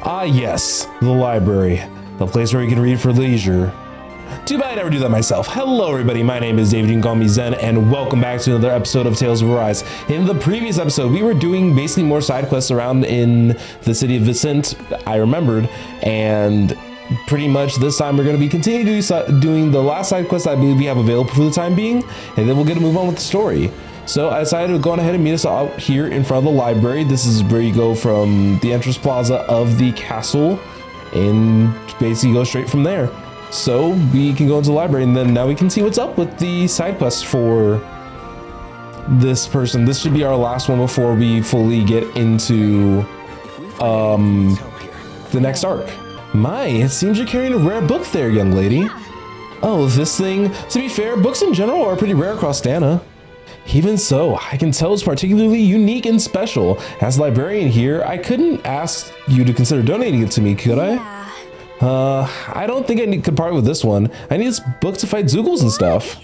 Ah, yes, the library, the place where you can read for leisure. Too bad I never do that myself. Hello, everybody. My name is David. You can call me Zen, and welcome back to another episode of Tales of Arise. In the previous episode, we were doing basically more side quests around in the city of Vicent, I remembered, and pretty much this time we're going to be continuing doing the last side quest I believe we have available for the time being, and then we'll get to move on with the story. So I decided to go on ahead and meet us out here in front of the library. This is where you go from the entrance plaza of the castle and basically go straight from there. So we can go into the library, and then now we can see what's up with the side quest for this person. This should be our last one before we fully get into the next arc. My, it seems you're carrying a rare book there, young lady. Oh, this thing. To be fair, books in general are pretty rare across Dana. Even so, I can tell it's particularly unique and special. As a librarian here, I couldn't ask you to consider donating it to me, could I? I don't think I could part with this one. I need this book to fight Zoogles and stuff.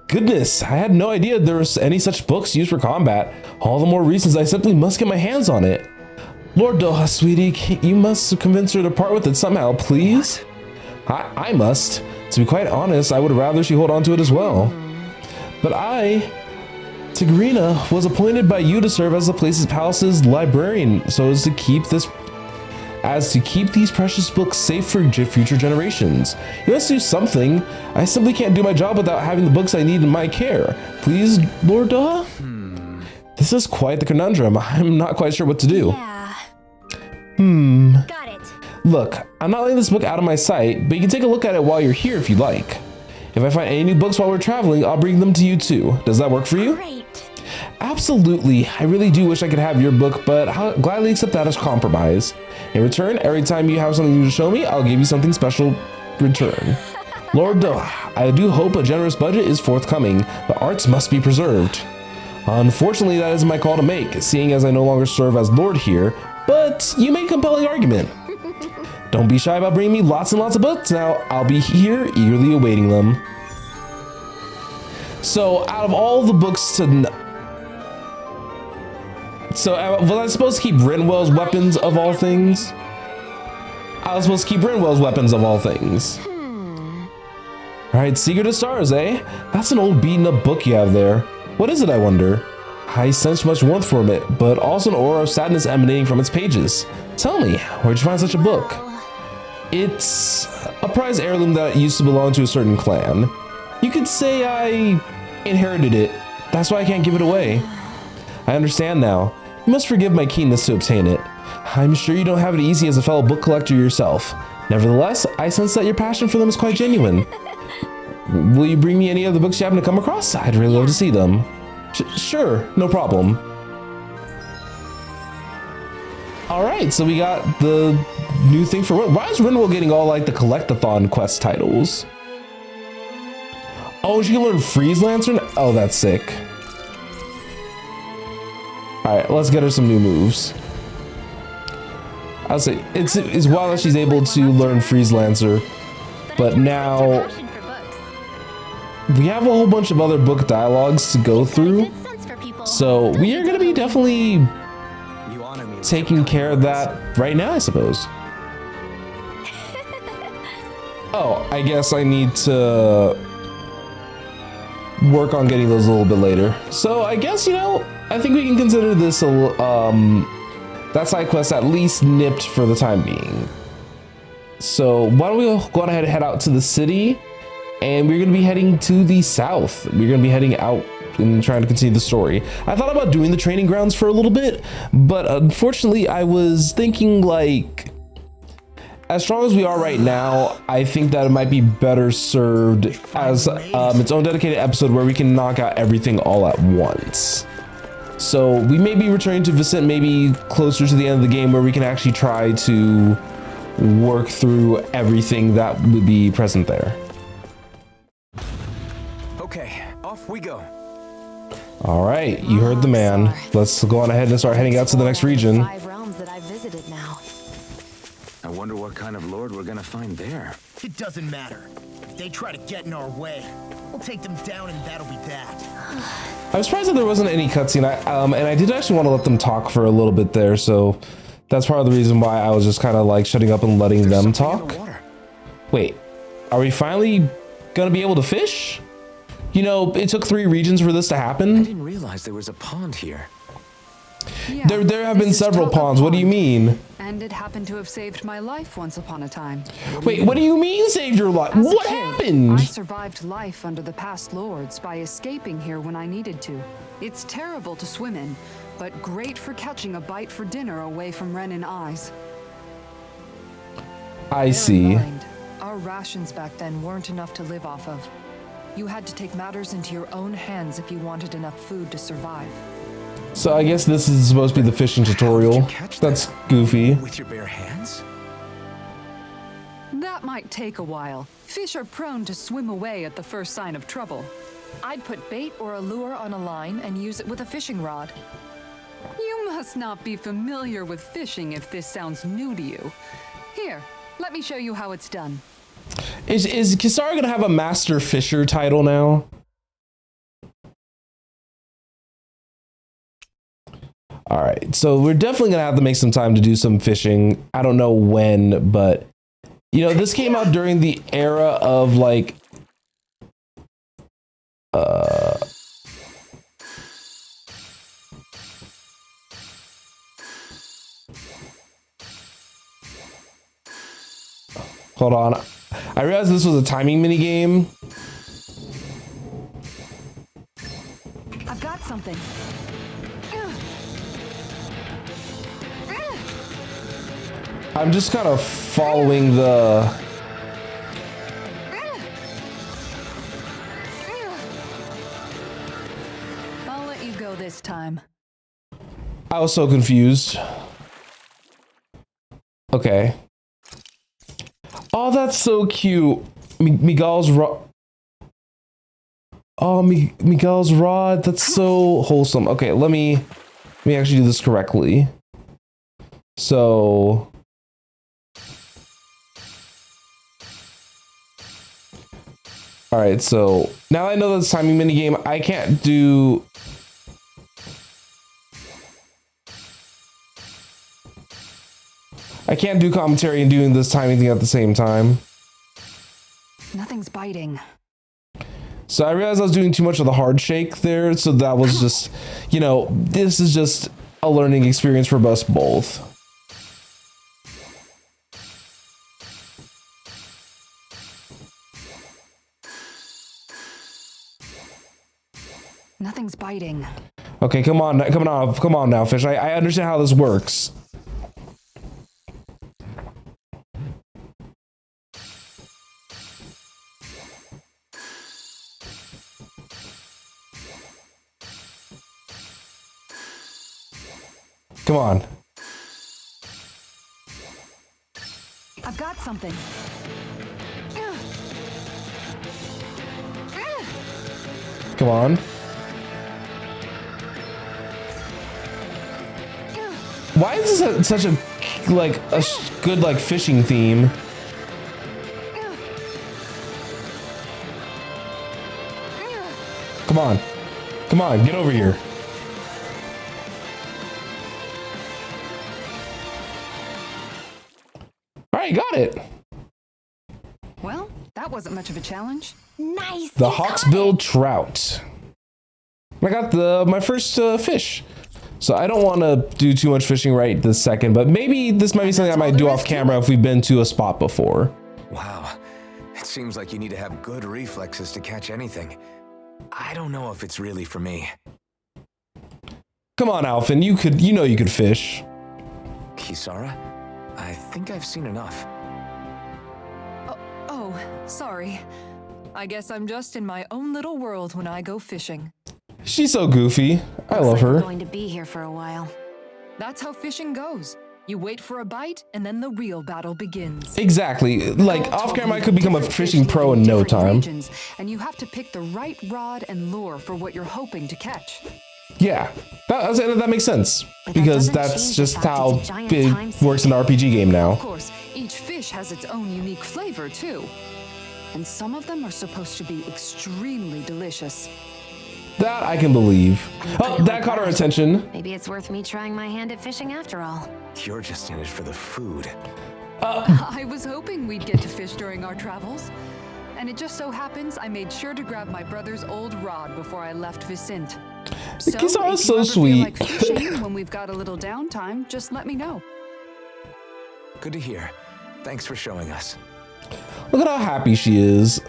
Goodness, I had no idea there was any such books used for combat. All the more reasons I simply must get my hands on it. Lord Doha, sweetie, you must convince her to part with it somehow, please. I must. To be quite honest, I would rather she hold on to it as well. But Tigrina, was appointed by you to serve as the palace's librarian, so as to keep these precious books safe for future generations. You must do something. I simply can't do my job without having the books I need in my care. Please, Lord Doha? This is quite the conundrum. I'm not quite sure what to do. Got it. Look, I'm not letting this book out of my sight, but you can take a look at it while you're here if you'd like. If I find any new books while we're traveling, I'll bring them to you too. Does that work for you? Great. Absolutely. I really do wish I could have your book, but I'll gladly accept that as compromise. In return, every time you have something new to show me, I'll give you something special in return. Lord Doha, I do hope a generous budget is forthcoming, but arts must be preserved. Unfortunately, that isn't my call to make, seeing as I no longer serve as Lord here, but you make a compelling argument. Don't be shy about bringing me lots and lots of books now. I'll be here eagerly awaiting them. So out of all the books was I supposed to keep Rinwell's weapons of all things? I was supposed to keep Rinwell's weapons of all things. All right, Secret of Stars, eh? That's an old beaten up book you have there. What is it, I wonder? I sense much warmth from it, but also an aura of sadness emanating from its pages. Tell me, where'd you find such a book? It's a prized heirloom that used to belong to a certain clan. You could say I inherited it. That's why I can't give it away. I understand now. You must forgive my keenness to obtain it. I'm sure you don't have it easy as a fellow book collector yourself. Nevertheless, I sense that your passion for them is quite genuine. Will you bring me any other books you happen to come across? I'd really love to see them. Sure, no problem. All right, so we got the new thing for Rin. Why is Rinwell getting all like the collectathon quest titles? Oh, she can learn Freeze Lancer? Oh, that's sick. All right, let's get her some new moves. I'll say it's wild that she's able to learn Freeze Lancer, but now we have a whole bunch of other book dialogues to go through. So we are gonna be definitely taking care of that right now, I suppose. Oh, I guess I need to work on getting those a little bit later. So I guess, I think we can consider this that side quest at least nipped for the time being. So why don't we go ahead and head out to the city, and we're going to be heading to the south. We're going to be heading out and trying to continue the story. I thought about doing the training grounds for a little bit, but unfortunately I was thinking like, as strong as we are right now, I think that it might be better served as its own dedicated episode where we can knock out everything all at once. So we may be returning to Vicent maybe closer to the end of the game where we can actually try to work through everything that would be present there. Okay, off we go. All right, you heard the man. Let's go on ahead and start heading out to the next region. 5 realms that I've visited now. I wonder what kind of lord we're gonna find there. It doesn't matter. If they try to get in our way, we'll take them down and that'll be that. I was surprised that there wasn't any cutscene. And I did actually want to let them talk for a little bit there, so That's part of the reason why I was just kind of like shutting up and letting them Something in talk. the water. Wait, are we finally gonna be able to fish? You know, it took 3 regions for this to I happen. didn't realize there was a pond here. Yeah, There have been this is several Totla ponds. What do you Pond, mean? And it happened to have saved my life once upon a time. Wait, what do you mean saved your life? As a What kid, happened? I survived life under the past lords by escaping here when I needed to. It's terrible to swim in, but great for catching a bite for dinner away from Ren and eyes. I Bear see. in mind, our rations back then weren't enough to live off of. You had to take matters into your own hands if you wanted enough food to survive. So I guess this is supposed to be the fishing tutorial. catch That's that? goofy. With your bare hands? That might take a while. Fish are prone to swim away at the first sign of trouble. I'd put bait or a lure on a line and use it with a fishing rod. You must not be familiar with fishing if this sounds new to you. Here, let me show you how it's done. Is Kisara gonna have a Master Fisher title now? All right, so we're definitely gonna have to make some time to do some fishing. I don't know when, but you know, this came out during the era of like, hold on. I realized this was a timing mini game. I've got something. I'm just kind of following the. I'll let you go this time. I was so confused. Okay. Oh, that's so cute. Miguel's rod. Oh, Miguel's rod. That's so wholesome. Okay, let me actually do this correctly. So. All right, so now I know this timing mini game. I can't do. I can't do commentary and doing this timing thing at the same time. Nothing's biting. So I realized I was doing too much of the hard shake there. So that was just, you know, this is just a learning experience for us both. Nothing's biting. Okay, come on now, fish. I understand how this works. Come on. I've got something. Come on. Why is this such a like a good like fishing theme? Come on. Come on, get over here. All right, got it. Well, that wasn't much of a challenge. Nice. The you caught hawksbill trout. I got my first fish. So I don't want to do too much fishing right this second, but maybe this might be something I might do off camera if we've been to a spot before. Wow. It seems like you need to have good reflexes to catch anything. I don't know if it's really for me. Come on, Alphin, you could fish. Kisara? I think I've seen enough. Oh, sorry. I guess I'm just in my own little world when I go fishing. She's so goofy. I love Looks like we're her. going to be here for a while. That's how fishing goes. You wait for a bite, and then the real battle begins. Exactly. Like Cole off told camera, me I could become a different fishing fish pro live in no different time. regions, and you have to pick the right rod and lure for what you're hoping to catch. Yeah, that makes sense But that because doesn't that's change the just fact how it's a giant it time works in an RPG game Of now. course, each fish has its own unique flavor, too. And some of them are supposed to be extremely delicious. That I can believe. Oh, that caught our attention. Maybe it's worth me trying my hand at fishing after all. You're just in it for the food. I was hoping we'd get to fish during our travels. And it just so happens I made sure to grab my brother's old rod before I left Vicente. So, Kisara's if so you ever sweet. feel like fishing when we've got a little downtime, just let me know. Good to hear. Thanks for showing us. Look at how happy she is.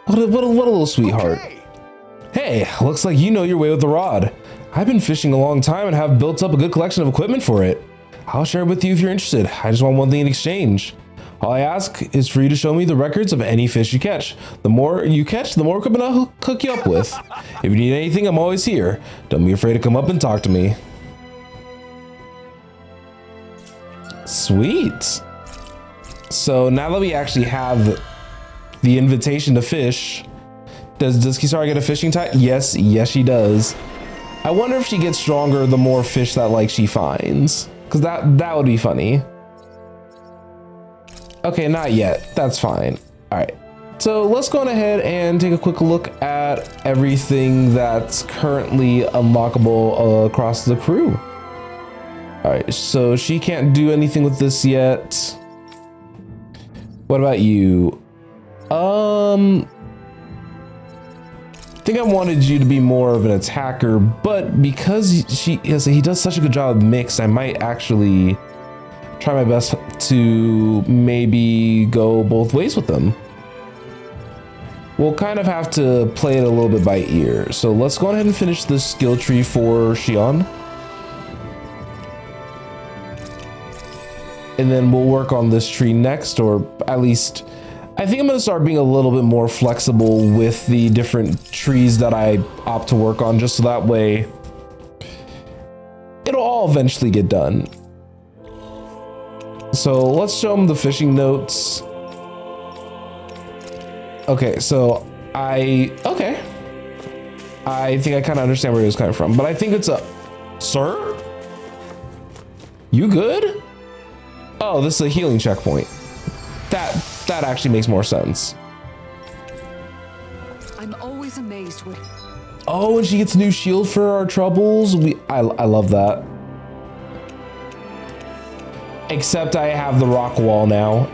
What a little sweetheart. Okay. Hey, looks like you know your way with the rod. I've been fishing a long time and have built up a good collection of equipment for it. I'll share it with you if you're interested. I just want one thing in exchange. All I ask is for you to show me the records of any fish you catch. The more you catch, the more equipment I'll hook you up with. If you need anything, I'm always here. Don't be afraid to come up and talk to me. Sweet. So now that we actually have the invitation to fish, does Kisara get a fishing type? Yes, she does. I wonder if she gets stronger the more fish that like she finds, because that would be funny. Okay, not yet. That's fine. All right. So let's go on ahead and take a quick look at everything that's currently unlockable across the crew. All right, so she can't do anything with this yet. What about you? I think I wanted you to be more of an attacker, but because he does such a good job of mixed, I might actually try my best to maybe go both ways with them. We'll kind of have to play it a little bit by ear. So let's go ahead and finish this skill tree for Xion. And then we'll work on this tree next, or at least I think I'm gonna start being a little bit more flexible with the different trees that I opt to work on, just so that way it'll all eventually get done. So let's show them the fishing notes. Okay, so I think I kind of understand where he was coming from, but I think it's a, sir? You good? Oh, this is a healing checkpoint. That actually makes more sense. I'm always amazed when... Oh, and she gets a new shield for our troubles. I love that. Except I have the rock wall now.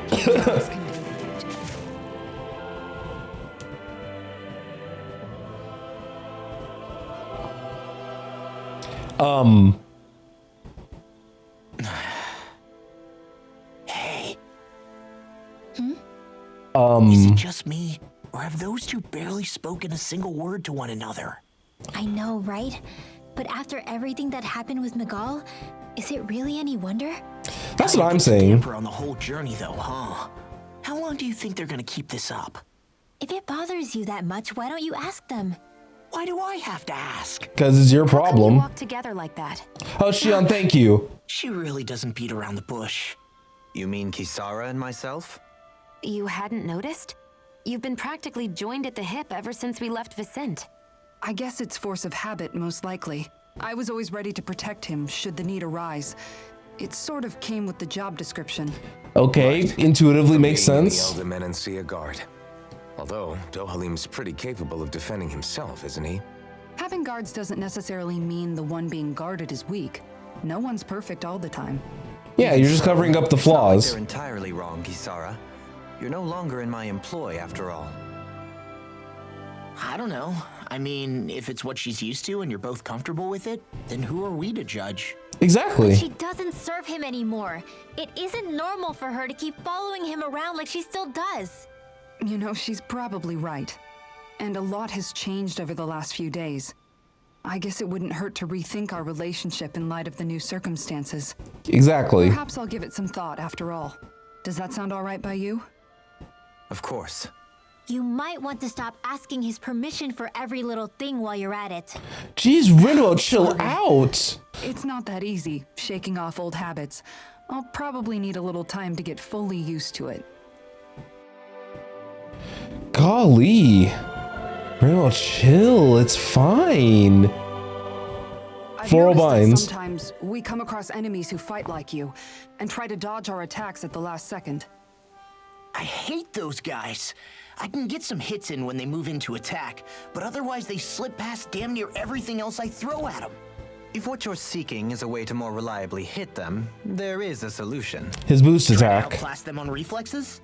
Hey. Hmm? Is it just me, or have those two barely spoken a single word to one another? I know, right? But after everything that happened with Miguel, is it really any wonder? That's what I'm Puts a saying. damper on the whole journey, though, huh? How long do you think they're gonna keep this up? If it bothers you that much, why don't you ask them? Why do I have to ask? Because it's your We problem. walk together like that. Oh, Xion, thank you. She really doesn't beat around the bush. You mean Kisara and myself? You hadn't noticed? You've been practically joined at the hip ever since we left Vicente. I guess it's force of habit, most likely. I was always ready to protect him should the need arise. It sort of came with the job description. Okay, Right. intuitively makes Being the sense. elder Menancia guard. Although Dohalim's pretty capable of defending himself, isn't he? Having guards doesn't necessarily mean the one being guarded is weak. No one's perfect all the time. Yeah, you're just covering up the It's not like flaws. they're entirely wrong, Kisara. You're no longer in my employ, after all. I don't know. I mean, if it's what she's used to and you're both comfortable with it, then who are we to judge? Exactly. She doesn't serve him anymore. It isn't normal for her to keep following him around like she still does. You know, she's probably right. And a lot has changed over the last few days. I guess it wouldn't hurt to rethink our relationship in light of the new circumstances. Exactly. Perhaps I'll give it some thought after all. Does that sound all right by you? Of course. You might want to stop asking his permission for every little thing while you're at it. Jeez, Rinwell, chill out. It's not that easy, shaking off old habits. I'll probably need a little time to get fully used to it. Golly. Rinwell, chill. It's fine. I've Floral noticed that binds. sometimes we come across enemies who fight like you and try to dodge our attacks at the last second. I hate those guys. I can get some hits in when they move into attack, but otherwise they slip past damn near everything else I throw at them. If what you're seeking is a way to more reliably hit them, there is a solution. His boost Try to attack. outclass them on reflexes?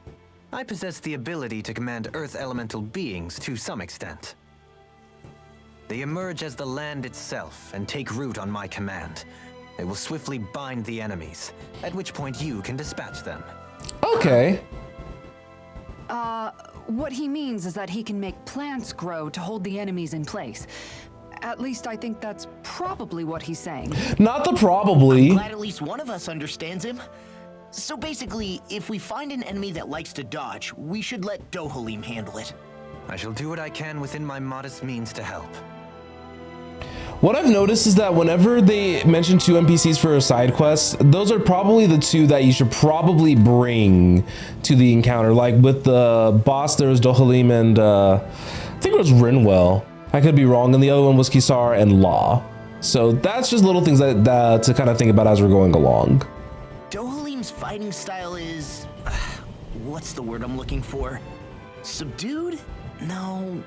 I possess the ability to command earth elemental beings to some extent. They emerge as the land itself and take root on my command. They will swiftly bind the enemies, at which point you can dispatch them. Okay. What he means is that he can make plants grow to hold the enemies in place. At least I think that's probably what he's saying. Not the probably. Glad at least one of us understands him. So basically, if we find an enemy that likes to dodge, we should let Dohalim handle it. I shall do what I can within my modest means to help. What I've noticed is that whenever they mention 2 NPCs for a side quest, those are probably the 2 that you should probably bring to the encounter. Like with the boss, there was Dohalim and I think it was Rinwell. I could be wrong. And the other one was Kisar and Law. So that's just little things that to kind of think about as we're going along. Dohalim's fighting style is... what's the word I'm looking for? Subdued? No...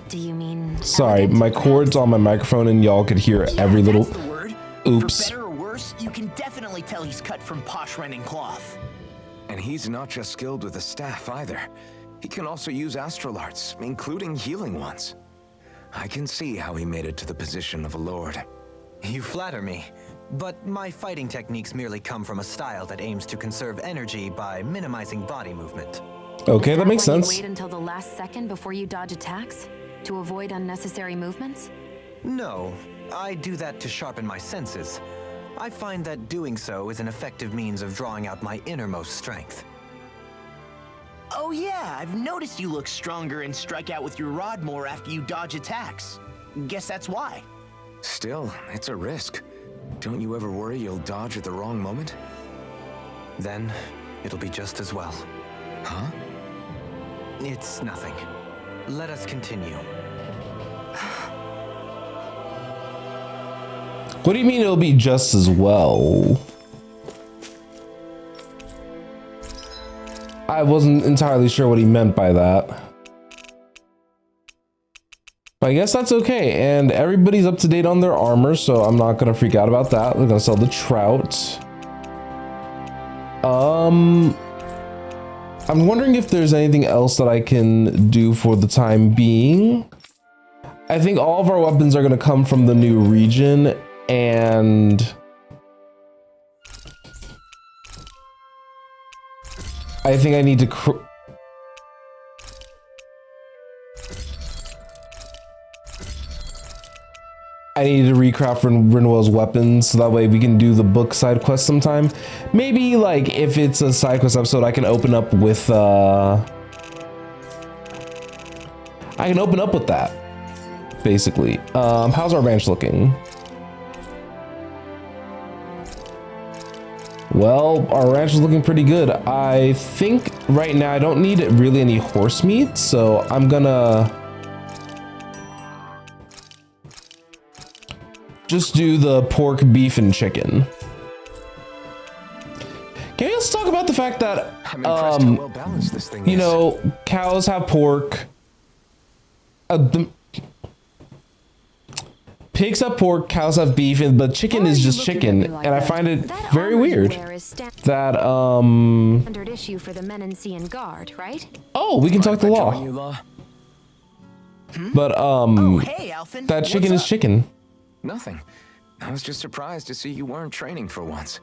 Do you mean Sorry, elegant, my perhaps? cord's on my microphone and y'all could hear every little That's the word. oops. For better or worse, you can definitely tell he's cut from posh rending cloth. And he's not just skilled with a staff either. He can also use astral arts, including healing ones. I can see how he made it to the position of a lord. You flatter me, but my fighting techniques merely come from a style that aims to conserve energy by minimizing body movement. Okay, Is that makes why you sense. Wait until the last second before you dodge attacks to avoid unnecessary movements? No, I do that to sharpen my senses. I find that doing so is an effective means of drawing out my innermost strength. Oh yeah, I've noticed you look stronger and strike out with your rod more after you dodge attacks. Guess that's why. Still, it's a risk. Don't you ever worry you'll dodge at the wrong moment? Then, it'll be just as well. Huh? It's nothing. Let us continue. What do you mean it'll be just as well? I wasn't entirely sure what he meant by that. But I guess that's okay. And everybody's up to date on their armor, so I'm not gonna freak out about that. We're gonna sell the trout. I'm wondering if there's anything else that I can do for the time being. I think all of our weapons are gonna come from the new region, and I think I need to recraft Rinwell's weapons so that way we can do the book side quest sometime. Maybe like if it's a side quest episode, I can open up with that. Basically. How's our ranch looking? Well, our ranch is looking pretty good. I think right now I don't need really any horse meat, so I'm gonna just do the pork, beef, and chicken. Can we also talk about the fact that I'm impressed how well balanced this thing is. you know, cows have pork, pigs have pork, cows have beef, but chicken is just chicken, and I find it very weird that Standard issue for the Menensian Guard, right? oh, we can talk to Join Law, you, Law? but Oh hey, Alphen. that chicken What's is up? chicken. Nothing. I was just surprised to see you weren't training for once.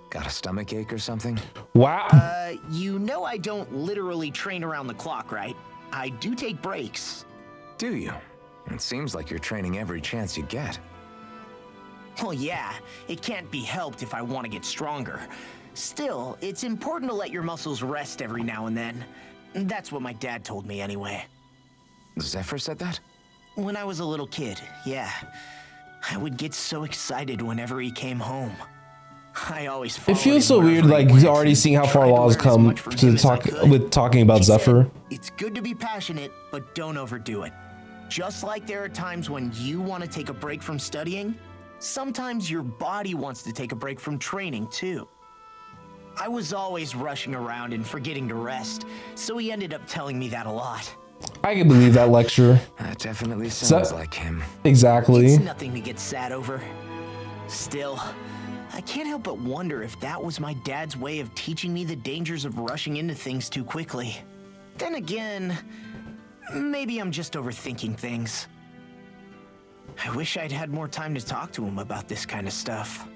Got a stomach ache or something? Wow. You know I don't literally train around the clock, right? I do take breaks. Do you? It seems like you're training every chance you get. Well, yeah, it can't be helped if I want to get stronger. Still, it's important to let your muscles rest every now and then. That's what my dad told me anyway. Zephyr said that? When I was a little kid, yeah. I would get so excited whenever he came home. I always It followed feels him so wherever weird, he like went already and seeing how far tried to Law's learn as come much from to him as I talk could. with talking about He said, Zephyr. it's good to be passionate, but don't overdo it. Just like there are times when you want to take a break from studying, sometimes your body wants to take a break from training too. I was always rushing around and forgetting to rest, so he ended up telling me that a lot. I can believe that lecture. That definitely sounds So- like him. Exactly. It's nothing to get sad over. Still, I can't help but wonder if that was my dad's way of teaching me the dangers of rushing into things too quickly. Then again, maybe I'm just overthinking things. I wish I'd had more time to talk to him about this kind of stuff.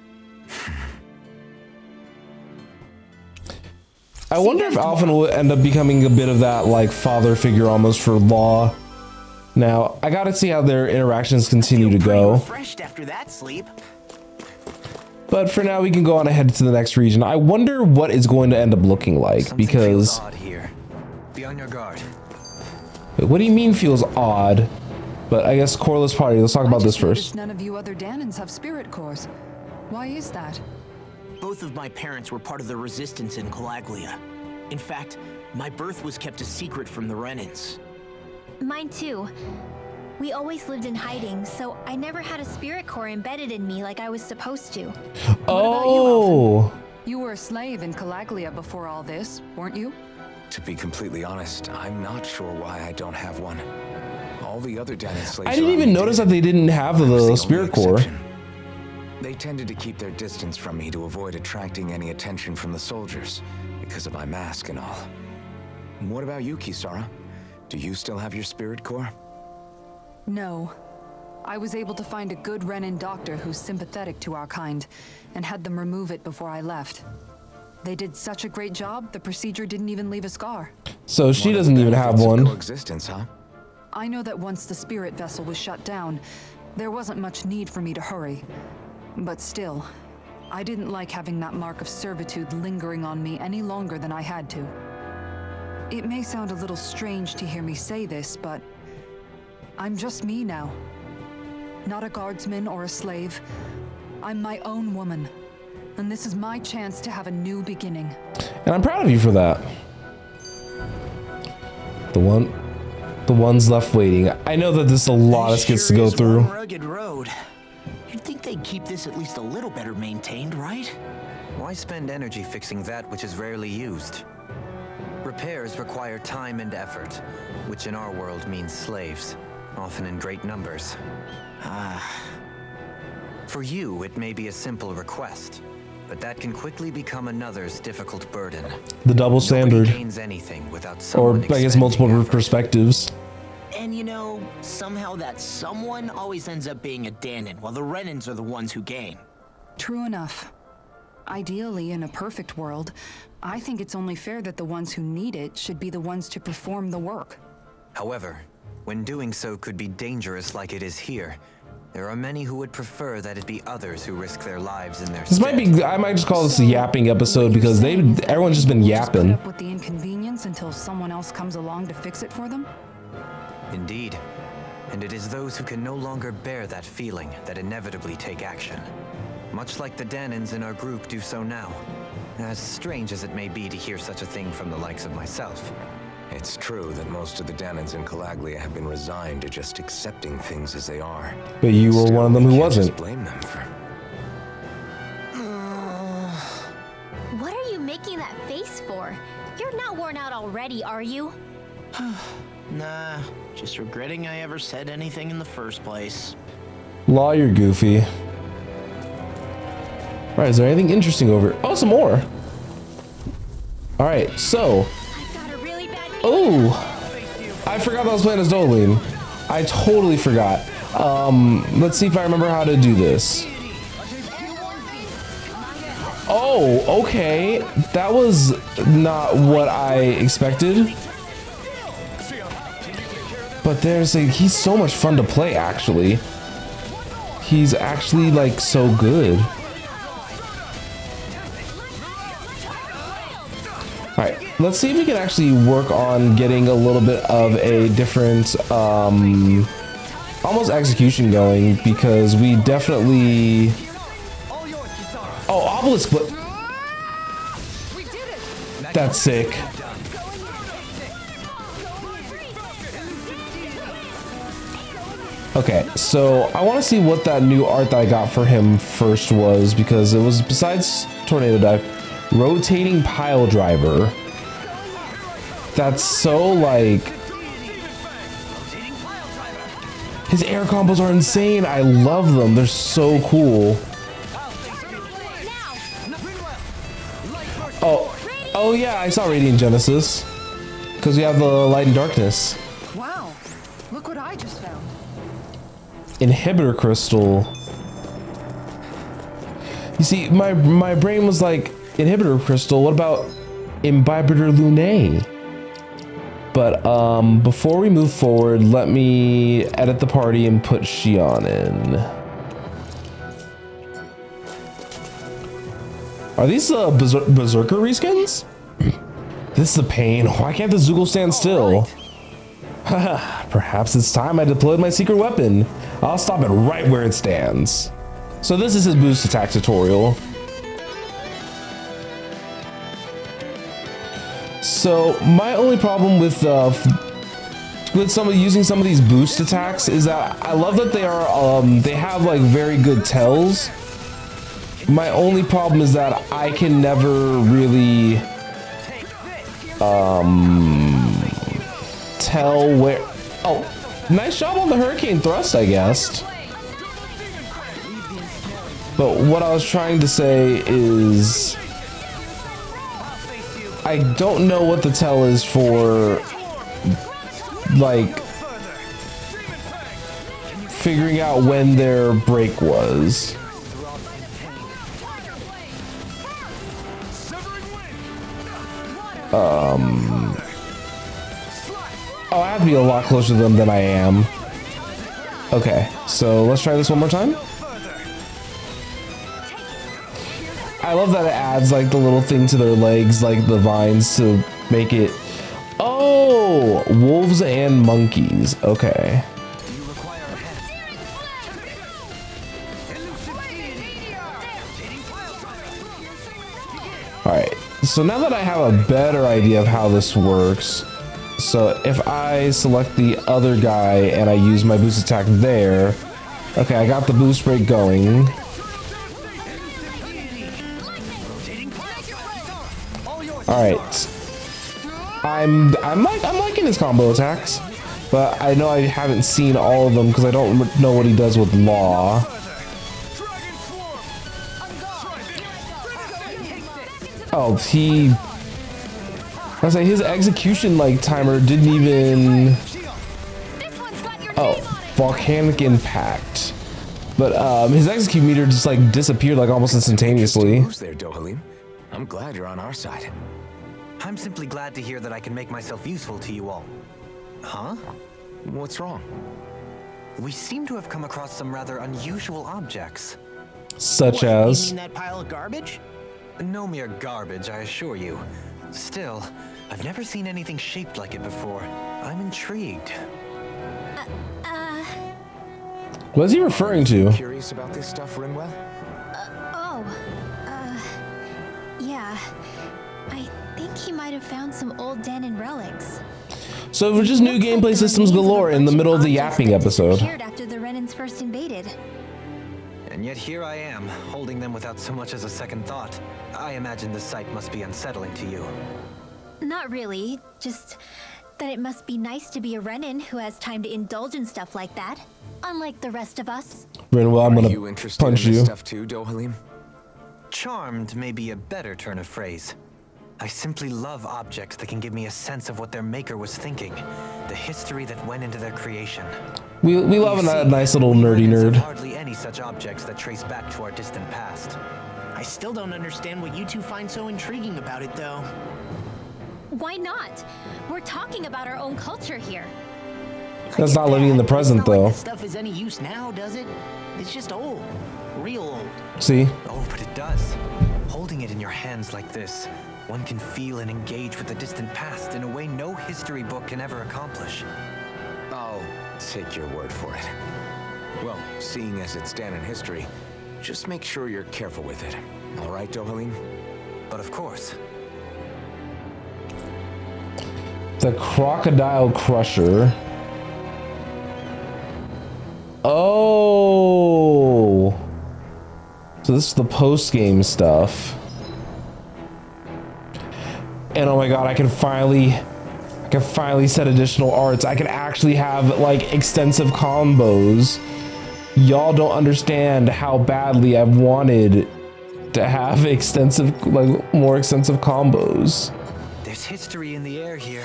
I wonder if Alphen will end up becoming a bit of that like father figure almost for Law. Now, I gotta see how their interactions continue to go. Refreshed after that sleep. But for now, we can go on ahead to the next region. I wonder what it's going to end up looking like, because... Odd here. Be on your guard. Wait, what do you mean feels odd? But I guess Coreless Party, let's talk about this first. None of you other Danans have spirit cores. Why is that? Both of my parents were part of the resistance in Calaglia. In fact, my birth was kept a secret from the Renans. Mine too. We always lived in hiding, so I never had a spirit core embedded in me like I was supposed to. Oh! You were a slave in Calaglia before all this, weren't you? To be completely honest, I'm not sure why I don't have one. All the other Danan slaves I didn't around even me notice did. that they didn't have I was the only spirit core. exception. They tended to keep their distance from me to avoid attracting any attention from the soldiers because of my mask and all. What about you, Kisara? Do you still have your spirit core? No. I was able to find a good Renan doctor who's sympathetic to our kind, and had them remove it before I left. They did such a great job, the procedure didn't even leave a scar. So she One of doesn't the even have benefits of one. Coexistence, huh? I know that once the spirit vessel was shut down, there wasn't much need for me to hurry. But still, I didn't like having that mark of servitude lingering on me any longer than I had to. It may sound a little strange to hear me say this, but I'm just me now. Not a guardsman or a slave. I'm my own woman. And this is my chance to have a new beginning. And I'm proud of you for that. The ones left waiting. I know that there's a lot of skits to go is through. one rugged road. You'd think they'd keep this at least a little better maintained, right? Why spend energy fixing that which is rarely used? Repairs require time and effort, which in our world means slaves, often in great numbers. For you, it may be a simple request, but that can quickly become another's difficult burden. The double standard. Nobody gains anything without Or someone I guess expending multiple effort. perspectives. And you know, somehow that someone always ends up being a Danan, while the Renans are the ones who gain. True enough. Ideally, in a perfect world, I think it's only fair that the ones who need it should be the ones to perform the work. However, when doing so could be dangerous like it is here, there are many who would prefer that it be others who risk their lives in their This might be, I might just call this a yapping episode because everyone's just been We'll just put yapping. up with the inconvenience until someone else comes along to fix it for them? Indeed. And it is those who can no longer bear that feeling that inevitably take action. Much like the Danans in our group do so now. As strange as it may be to hear such a thing from the likes of myself. It's true that most of the Danans in Calaglia have been resigned to just accepting things as they are. But you were Still, one of them we who can't just wasn't. blame them for... What are you making that face for? You're not worn out already, are you? Nah, just regretting I ever said anything in the first place. Law, you're goofy. Right, is there anything interesting over? Oh, some more. All right, so. I've got a really bad Oh, I forgot that I was playing as Doline. I totally forgot. Let's see if I remember how to do this. Oh, okay. That was not what I expected. But he's so much fun to play, actually. He's actually, like, so good. Alright, let's see if we can actually work on getting a little bit of a different, almost execution going, because we definitely... Oh, obelisk, but... That's sick. Okay, so I want to see what that new art that I got for him first was, because it was, besides Tornado Dive, Rotating Pile Driver. That's so, like... His air combos are insane. I love them. They're so cool. Oh yeah, I saw Radiant Genesis. Because we have the light and darkness. Wow, look what I just found. Inhibitor crystal. You see, my brain was like, inhibitor crystal, what about imbibitor lunae? But before we move forward, let me edit the party and put Shion in. Are these berserker reskins? This is a pain. Why can't the Zoogle stand still? Haha, perhaps it's time I deployed my secret weapon. I'll stop it right where it stands. So this is his boost attack tutorial. So my only problem with using some of these boost attacks is that I love that they have like very good tells. My only problem is that I can never really tell where. Oh, nice job on the hurricane thrust, I guess. But what I was trying to say is I don't know what the tell is for, like, figuring out when their break was. Oh, I have to be a lot closer to them than I am. Okay, so let's try this one more time. I love that it adds like the little thing to their legs, like the vines, to make it. Oh, wolves and monkeys. Okay. All right. So now that I have a better idea of how this works, so if I select the other guy and I use my boost attack there, okay, I got the boost break going. All right, I'm liking his combo attacks, but I know I haven't seen all of them because I don't know what he does with Law. Oh, I say his execution like timer didn't even. Oh, volcanic impact, but his execute meter just like disappeared like almost instantaneously. There, Dohalim. I'm glad you're on our side. I'm simply glad to hear that I can make myself useful to you all. Huh? What's wrong? We seem to have come across some rather unusual objects. Such You as. mean that pile of garbage? No mere garbage, I assure you. Still, I've never seen anything shaped like it before. I'm intrigued. What is he referring to? Curious about this stuff, Rinwell? Yeah. I think he might have found some old Danon relics. So we're just new gameplay systems galore in the middle of the Yapping episode. After the Renans first invaded. And yet here I am, holding them without so much as a second thought. I imagine the sight must be unsettling to you. Not really, just that it must be nice to be a Renan who has time to indulge in stuff like that, unlike the rest of us. Rinwell, I'm Are gonna you interested punch in this you. stuff too, Dohalim? Charmed may be a better turn of phrase. I simply love objects that can give me a sense of what their maker was thinking, the history that went into their creation. We love a nice little nerdy There nerd. hardly any such objects that trace back to our distant past. I still don't understand what you two find so intriguing about it, though. Why not? We're talking about our own culture here. That's not living in the present, It's not like though. this stuff is any use now, does it? It's just old. Real old. See? Oh, but it does. Holding it in your hands like this, one can feel and engage with the distant past in a way no history book can ever accomplish. I'll take your word for it. Well, seeing as it's Danon history, just make sure you're careful with it. All right, Dohalim? But of course. The Crocodile Crusher. Oh. So this is the post-game stuff. And oh my god, I can finally set additional arts. I can actually have like extensive combos. Y'all don't understand how badly I've wanted to have more extensive combos. There's history in the air here.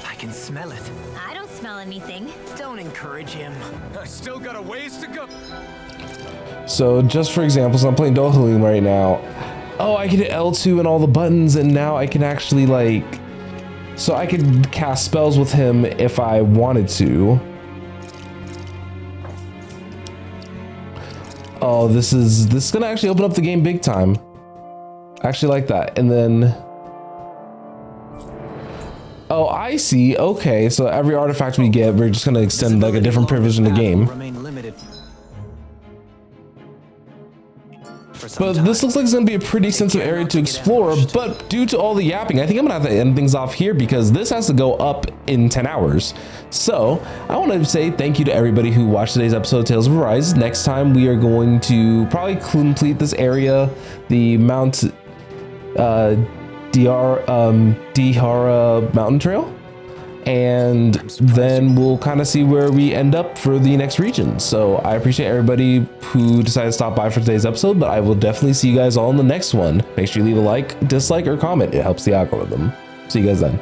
I can smell it. I don't smell anything. Don't encourage him. I still got a ways to go. So just for example, so I'm playing Dohalim right now. Oh, I can hit L2 and all the buttons, and now I can actually so I could cast spells with him if I wanted to. Oh, this is gonna actually open up the game big time. I actually like that. And then, oh, I see. Okay, so every artifact we get, we're just gonna extend like a different privilege in the game. Remain limited. But this looks like it's gonna be a pretty extensive area to explore, but due to all the yapping, I think I'm gonna have to end things off here because this has to go up in 10 hours. So I want to say thank you to everybody who watched today's episode of Tales of Arise. Next time we are going to probably complete this area, the Mount Dihara Mountain Trail. And then we'll kind of see where we end up for the next region. So I appreciate everybody who decided to stop by for today's episode, but I will definitely see you guys all in the next one. Make sure you leave a like, dislike, or comment. It helps the algorithm. See you guys then.